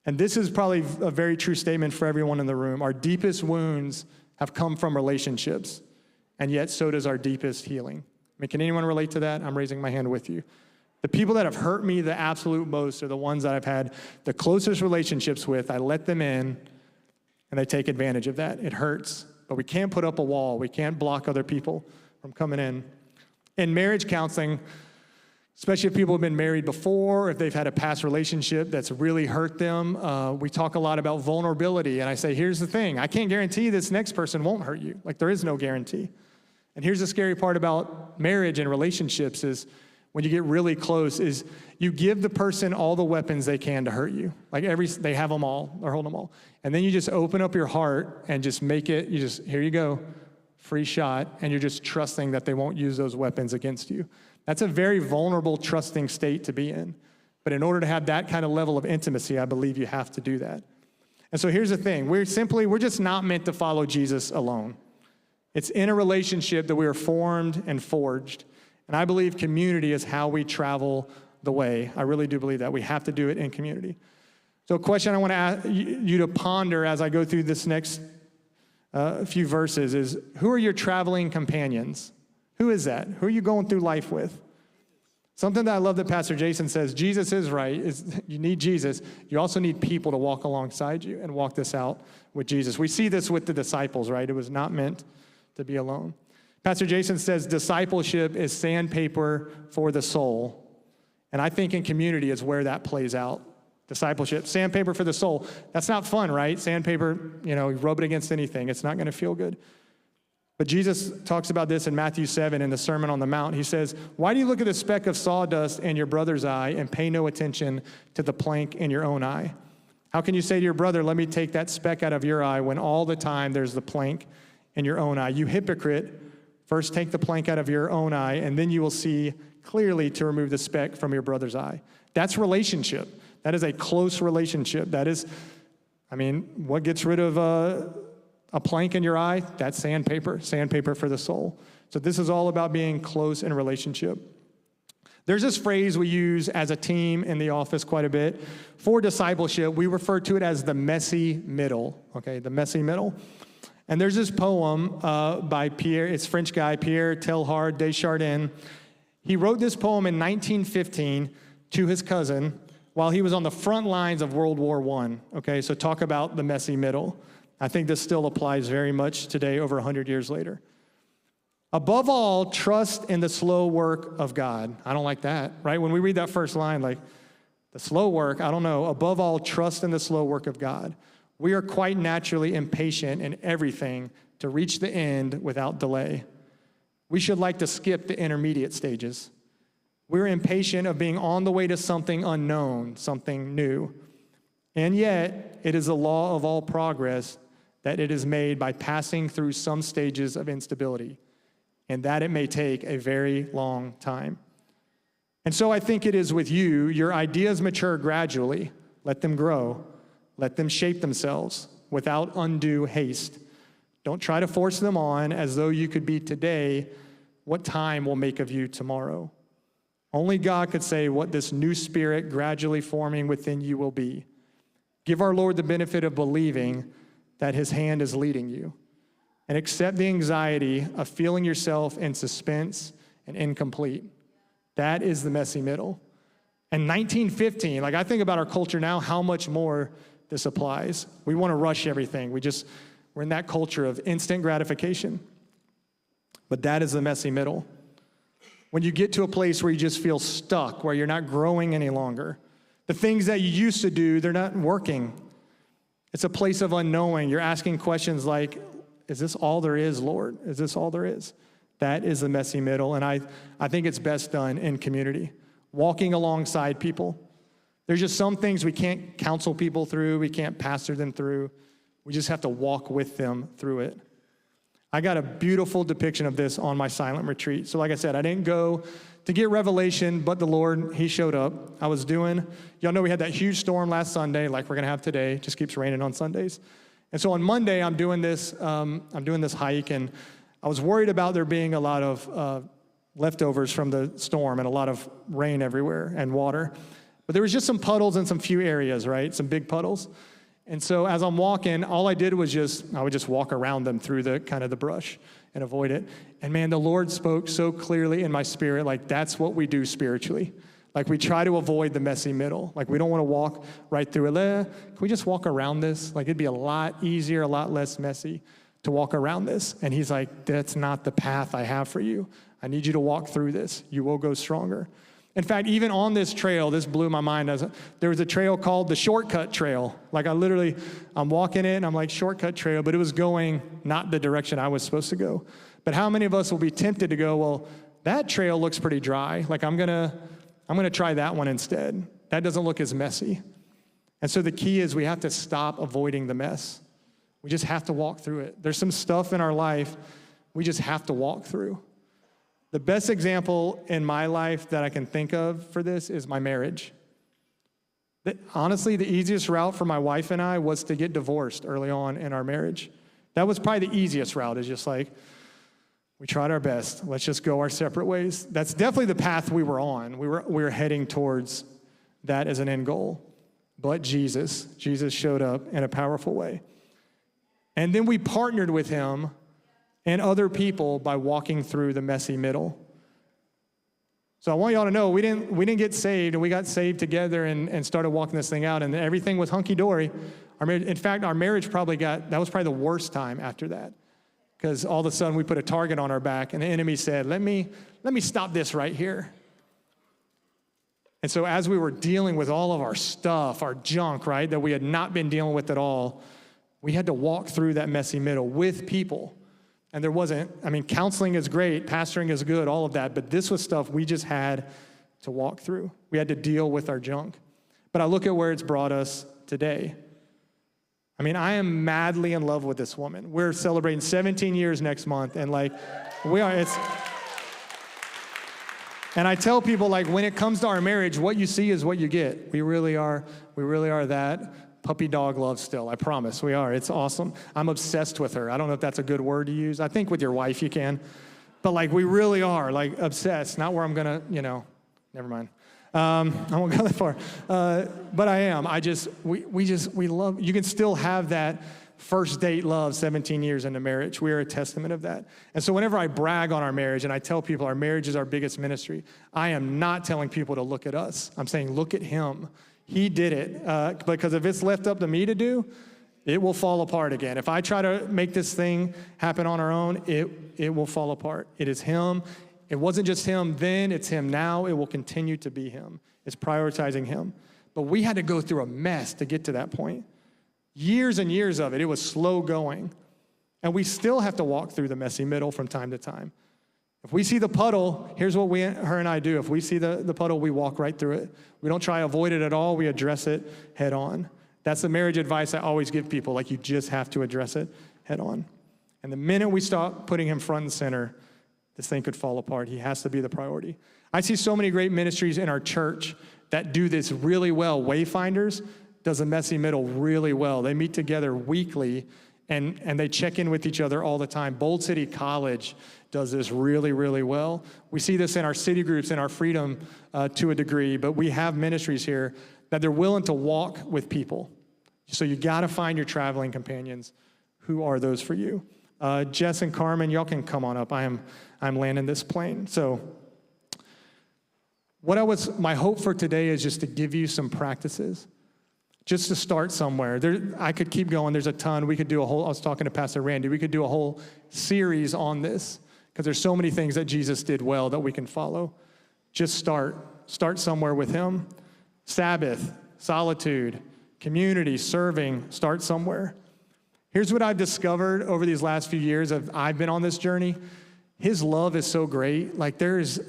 And this is probably a very true statement for everyone in the room. Our deepest wounds have come from relationships, and yet so does our deepest healing. I mean, can anyone relate to that? I'm raising my hand with you. The people that have hurt me the absolute most are the ones that I've had the closest relationships with. I let them in, and they take advantage of that. It hurts, but we can't put up a wall. We can't block other people from coming in. In marriage counseling, especially if people have been married before, if they've had a past relationship that's really hurt them, we talk a lot about vulnerability. And I say, here's the thing. I can't guarantee this next person won't hurt you. Like, there is no guarantee. And here's the scary part about marriage and relationships is when you get really close is you give the person all the weapons they can to hurt you. Like they have them all, or hold them all. And then you just open up your heart and just make it, here you go, free shot, and you're just trusting that they won't use those weapons against you. That's a very vulnerable, trusting state to be in. But in order to have that kind of level of intimacy, I believe you have to do that. And so here's the thing. We're just not meant to follow Jesus alone. It's in a relationship that we are formed and forged. And I believe community is how we travel the way. I really do believe that. We have to do it in community. So a question I want to ask you to ponder as I go through this next few verses is, who are your traveling companions? Who is that? Who are you going through life with? Something that I love that Pastor Jason says, Jesus is right, is you need Jesus. You also need people to walk alongside you and walk this out with Jesus. We see this with the disciples, right? It was not meant to be alone. Pastor Jason says discipleship is sandpaper for the soul. And I think in community is where that plays out. Discipleship, sandpaper for the soul. That's not fun, right? Sandpaper, you rub it against anything. It's not going to feel good. But Jesus talks about this in Matthew 7 in the Sermon on the Mount. He says, why do you look at the speck of sawdust in your brother's eye and pay no attention to the plank in your own eye? How can you say to your brother, let me take that speck out of your eye when all the time there's the plank in your own eye? You hypocrite, first take the plank out of your own eye, and then you will see clearly to remove the speck from your brother's eye. That's relationship. That is a close relationship. That is, what gets rid of a plank in your eye? That's sandpaper for the soul. So this is all about being close in relationship. There's this phrase we use as a team in the office quite a bit. For discipleship, we refer to it as the messy middle, okay, the messy middle. And there's this poem by Pierre, it's French guy, Pierre Teilhard de Chardin. He wrote this poem in 1915 to his cousin while he was on the front lines of World War I. Okay, so talk about the messy middle. I think this still applies very much today, over 100 years later. Above all, trust in the slow work of God. I don't like that, right? When we read that first line, like, the slow work, I don't know. Above all, trust in the slow work of God. We are quite naturally impatient in everything to reach the end without delay. We should like to skip the intermediate stages. We're impatient of being on the way to something unknown, something new. And yet, it is the law of all progress that it is made by passing through some stages of instability, and that it may take a very long time. And so I think it is with you. Your ideas mature gradually. Let them grow. Let them shape themselves without undue haste. Don't try to force them on as though you could be today what time will make of you tomorrow. Only God could say what this new spirit gradually forming within you will be. Give our Lord the benefit of believing that his hand is leading you, and accept the anxiety of feeling yourself in suspense and incomplete. That is the messy middle. And 1915, like I think about our culture now, how much more this applies. We want to rush everything. We're in that culture of instant gratification. But that is the messy middle. When you get to a place where you just feel stuck, where you're not growing any longer, the things that you used to do, they're not working. It's a place of unknowing. You're asking questions like, is this all there is, Lord? Is this all there is? That is the messy middle, and I think it's best done in community, walking alongside people. There's just some things we can't counsel people through, we can't pastor them through. We just have to walk with them through it. I got a beautiful depiction of this on my silent retreat. So like I said, I didn't go to get revelation, but the Lord, he showed up. Y'all know we had that huge storm last Sunday, like we're gonna have today. It just keeps raining on Sundays. And so on Monday, I'm doing this hike, and I was worried about there being a lot of leftovers from the storm and a lot of rain everywhere and water. But there was just some puddles in some few areas, right? Some big puddles. And so as I'm walking, all I did was I would just walk around them through the kind of the brush and avoid it. And man, the Lord spoke so clearly in my spirit, like that's what we do spiritually. Like we try to avoid the messy middle. Like we don't want to walk right through it. Can we just walk around this? Like it'd be a lot easier, a lot less messy to walk around this. And he's like, that's not the path I have for you. I need you to walk through this. You will go stronger. In fact, even on this trail, this blew my mind. There was a trail called the Shortcut Trail. Like I'm walking it, and I'm like, shortcut trail, but it was going not the direction I was supposed to go. But how many of us will be tempted to go, well, that trail looks pretty dry. Like I'm gonna try that one instead. That doesn't look as messy. And so the key is we have to stop avoiding the mess. We just have to walk through it. There's some stuff in our life we just have to walk through. The best example in my life that I can think of for this is my marriage. Honestly, the easiest route for my wife and I was to get divorced early on in our marriage. That was probably the easiest route, is just like, we tried our best. Let's just go our separate ways. That's definitely the path we were on. We were heading towards that as an end goal. But Jesus showed up in a powerful way. And then we partnered with him and other people by walking through the messy middle. So I want y'all to know, we didn't get saved, and we got saved together and started walking this thing out, and everything was hunky-dory. In fact, our marriage that was probably the worst time after that, because all of a sudden we put a target on our back, and the enemy said, let me stop this right here. And so as we were dealing with all of our stuff, our junk, right, that we had not been dealing with at all, we had to walk through that messy middle with people. And counseling is great, pastoring is good, all of that, but this was stuff we just had to walk through. We had to deal with our junk. But I look at where it's brought us today. I am madly in love with this woman. We're celebrating 17 years next month, and and I tell people, when it comes to our marriage, what you see is what you get. We really are that. Puppy dog love still, I promise. We are. It's awesome. I'm obsessed with her. I don't know if that's a good word to use. I think with your wife you can. But we really are, obsessed. Not where I'm going to, never mind. I won't go that far. But I am. We love, you can still have that first date love 17 years into marriage. We are a testament of that. And so whenever I brag on our marriage and I tell people our marriage is our biggest ministry, I am not telling people to look at us. I'm saying, look at him. He did it, because if it's left up to me to do, it will fall apart again. If I try to make this thing happen on our own, it will fall apart. It is him. It wasn't just him then, it's him now. It will continue to be him. It's prioritizing him. But we had to go through a mess to get to that point. Years and years of it. It was slow going. And we still have to walk through the messy middle from time to time. If we see the puddle, here's what her and I do. If we see the puddle, we walk right through it. We don't try to avoid it at all. We address it head on. That's the marriage advice I always give people. You just have to address it head on. And the minute we stop putting him front and center, this thing could fall apart. He has to be the priority. I see so many great ministries in our church that do this really well. Wayfinders does a messy middle really well. They meet together weekly and they check in with each other all the time. Bold City College does this really, really well. We see this in our city groups, in our freedom to a degree, but we have ministries here that they're willing to walk with people. So you got to find your traveling companions. Who are those for you? Jess and Carmen, y'all can come on up. I'm landing this plane. So my hope for today is just to give you some practices, just to start somewhere. I could keep going. There's a ton. We could do I was talking to Pastor Randy. We could do a whole series on this because there's so many things that Jesus did well that we can follow. Just start somewhere with him. Sabbath, solitude, community, serving, start somewhere. Here's what I've discovered over these last few years I've been on this journey. His love is so great. Like there's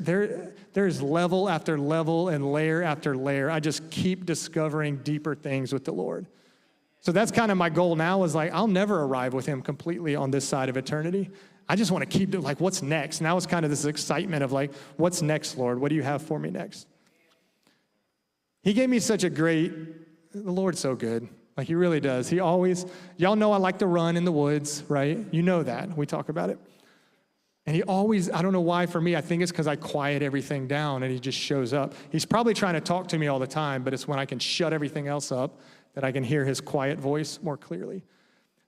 level after level and layer after layer. I just keep discovering deeper things with the Lord. So that's kind of my goal now is like, I'll never arrive with him completely on this side of eternity. I just want to keep doing like, what's next? Now it's kind of this excitement of like, what's next, Lord? What do you have for me next? He gave me the Lord's so good. Like he really does. Y'all know I like to run in the woods, right? You know that. We talk about it. And he always, I don't know why for me, I think it's because I quiet everything down and he just shows up. He's probably trying to talk to me all the time, but it's when I can shut everything else up that I can hear his quiet voice more clearly.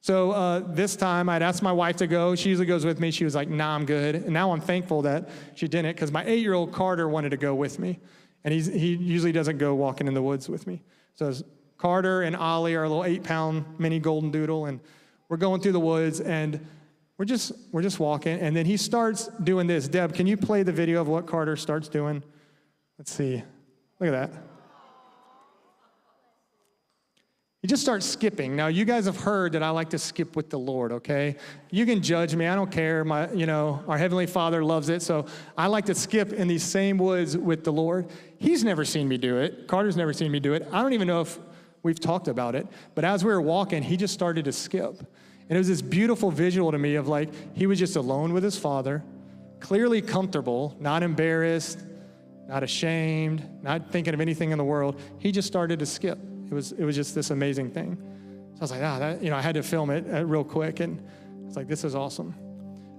So this time I'd asked my wife to go. She usually goes with me. She was like, nah, I'm good. And now I'm thankful that she didn't because my 8-year-old Carter wanted to go with me. And he usually doesn't go walking in the woods with me. So Carter and Ollie are a little 8-pound mini golden doodle, and we're going through the woods, and we're just walking, and then he starts doing this. Deb, can you play the video of what Carter starts doing? Let's see. Look at that. He just starts skipping. Now, you guys have heard that I like to skip with the Lord, okay? You can judge me. I don't care. Our Heavenly Father loves it, so I like to skip in these same woods with the Lord. He's never seen me do it. Carter's never seen me do it. I don't even know if we've talked about it, but as we were walking, he just started to skip. And it was this beautiful visual to me of like, he was just alone with his Father, clearly comfortable, not embarrassed, not ashamed, not thinking of anything in the world. He just started to skip. It was just this amazing thing. So I was like, I had to film it real quick. And I was like, this is awesome.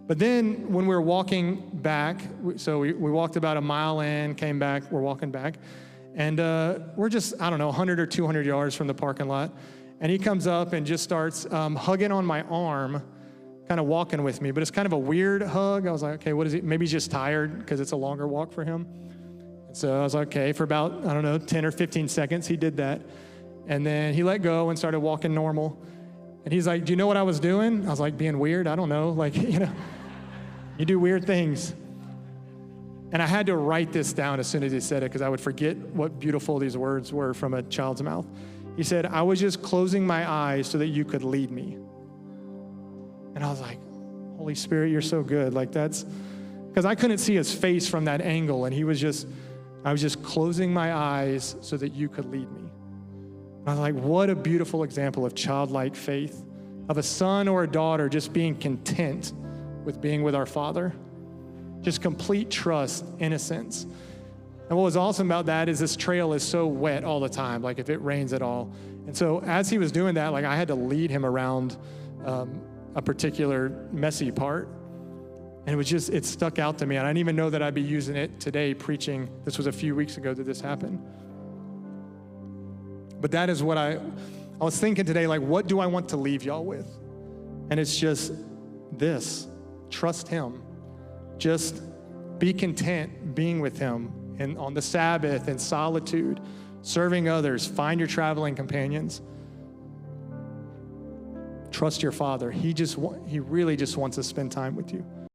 But then when we were walking back, we walked about a mile in, came back, we're walking back. And we're just, 100 or 200 yards from the parking lot. And he comes up and just starts hugging on my arm, kind of walking with me. But it's kind of a weird hug. I was like, okay, what is he? Maybe he's just tired because it's a longer walk for him. And so I was like, okay, for about, 10 or 15 seconds, he did that. And then he let go and started walking normal. And he's like, do you know what I was doing? I was like, being weird? I don't know. Like, you do weird things. And I had to write this down as soon as he said it because I would forget what beautiful these words were from a child's mouth. He said, I was just closing my eyes so that you could lead me. And I was like, Holy Spirit, you're so good. Like that's, because I couldn't see his face from that angle. And I was just closing my eyes so that you could lead me. And I was like, what a beautiful example of childlike faith, of a son or a daughter just being content with being with our Father. Just complete trust, innocence. And what was awesome about that is this trail is so wet all the time, like if it rains at all. And so as he was doing that, like I had to lead him around a particular messy part. And it stuck out to me. And I didn't even know that I'd be using it today preaching. This was a few weeks ago that this happened. But that is what I was thinking today, like, what do I want to leave y'all with? And it's just this, trust him. Just be content being with him and on the Sabbath and solitude, serving others, find your traveling companions. Trust your Father. He really just wants to spend time with you.